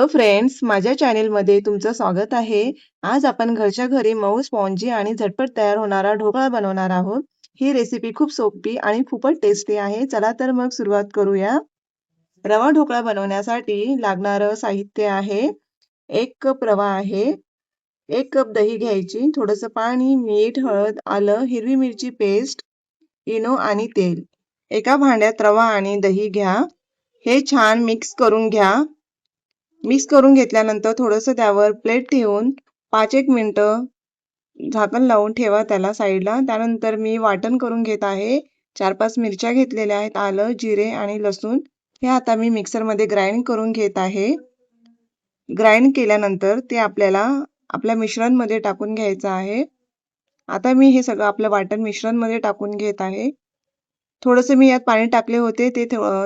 Hello friends, माझ्या चॅनेलमध्ये तुमचं स्वागत आहे। आज आपण घरच्या घरी मऊ स्पॉन्जी आणि झटपट तयार होणारा ढोकळा बनवणार आहोत। ही रेसिपी खूप सोपी आणि खूपच टेस्टी आहे। चला तर मग सुरुवात करूया। रवा ढोकळा बनवण्यासाठी लागणारं साहित्य आहे, 1 कप रवा आहे, 1 कप दही घ्यायची, थोडंसं पाणी, मीठ, हळद, आलं, हिरवी मिरची पेस्ट, इनो आणि तेल। एका भांड्यात रवा आणि दही घ्या, हे छान मिक्स करून घ्या। मिक्स करून घेतल्यानंतर थोडंसं त्यावर प्लेट ठेवून 5-1 मिनिटं झाकण लावून ठेवा त्याला साईडला। त्यानंतर मी वाटण करून घेत आहे। 4-5 मिरच्या घेतलेल्या आहेत, आलं, जिरे आणि लसूण हे आता मी मिक्सरमध्ये ग्राइंड करून घेत आहे। ग्राइंड केल्यानंतर ते आपल्याला आपल्या मिश्रणमध्ये टाकून घ्यायचं आहे। आता मी हे सगळं आपलं वाटण मिश्रणमध्ये टाकून घेत आहे। थोडंसं मी यात पाणी टाकले होते,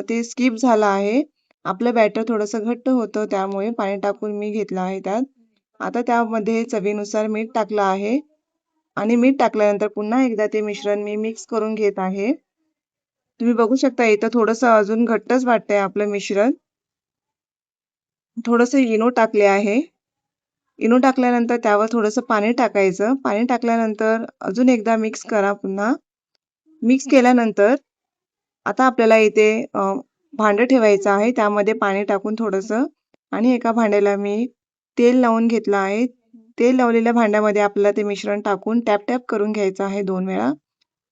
ते स्किप झालं आहे। आपलं बॅटर थोडंसं घट्ट होतं, त्यामुळे पाणी टाकून मी घेतलं आहे त्यात। आता त्यामध्ये चवीनुसार मीठ टाकलं आहे आणि मीठ टाकल्यानंतर पुन्हा एकदा ते मिश्रण मी मिक्स करून घेत आहे। तुम्ही बघू शकता इथं थोडंसं अजून घट्टच वाटतंय आपलं मिश्रण। थोडंसं इनो टाकले आहे। इनो टाकल्यानंतर त्यावर थोडंसं पाणी टाकायचं। पाणी टाकल्यानंतर अजून एकदा मिक्स करा पुन्हा। मिक्स केल्यानंतर आता आपल्याला इथे भांडं ठेवायचं आहे, त्यामध्ये पाणी टाकून थोडंसं आणि एका भांड्याला मी तेल लावून घेतलं आहे। तेल लावलेल्या भांड्यामध्ये आपल्याला ते मिश्रण टाकून टॅप करून घ्यायचं आहे 2 वेळा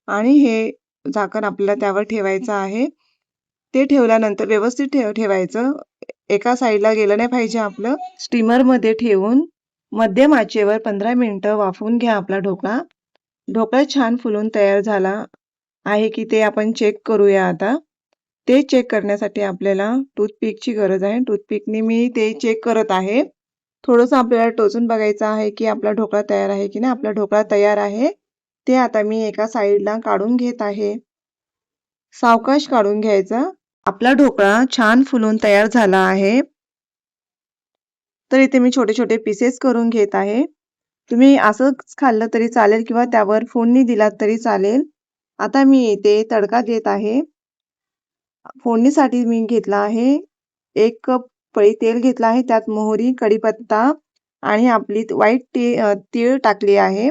आणि हे झाकण आपल्याला त्यावर ठेवायचं आहे। ते ठेवल्यानंतर व्यवस्थित ठेवायचं, एका साईडला गेलं नाही पाहिजे आपलं। स्टीमरमध्ये ठेवून मध्यम आचेवर 15 मिनिटं वाफवून घ्या आपला ढोकळा। ढोकळा छान फुलून तयार झाला आहे की ते आपण चेक करूया आता। ते चेक करण्यासाठी आपल्याला टूथपिकची गरज आहे। टूथपिकने मी ते चेक करत आहे। थोडंसं आपल्याला टोचून बघायचं आहे की आपला ढोकळा तयार आहे की नाही। आपला ढोकळा तयार आहे। ते आता मी एका साईडला काढून घेत आहे। सावकाश काढून घ्यायचा। आपला ढोकळा छान फुलून तयार झाला आहे। तर इथे मी छोटे-छोटे पीसेस करून घेत आहे। तुम्ही असंच खाल्लं तरी चालेल किंवा त्यावर फोडणी दिलात तरी चालेल। आता मी इथे तडका देत आहे। फोडणीसाठी मी घेतला आहे 1 कप पळी तेल घेतलं आहे, त्यात मोहरी, कढीपत्ता आणि आपली तीळ टाकली आहे।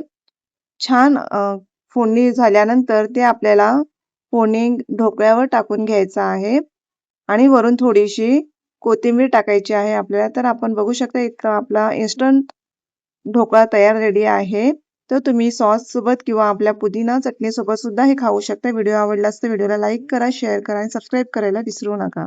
छान फोडणी झाल्यानंतर ते आपल्याला फोडणी ढोकळ्यावर टाकून घ्यायचं आहे आणि वरून थोडीशी कोथिंबीर टाकायची आहे आपल्याला। तर आपण बघू शकता इतका आपला इन्स्टंट ढोकळा तयार रेडी आहे। तर तुम्ही सॉस सोबत किंवा आपल्या पुदिना चटणी सोबत सुद्धा हे खाऊ शकता। व्हिडिओ आवडला तर व्हिडिओला लाईक करा, शेअर करा आणि सबस्क्राईब करायला विसरू नका।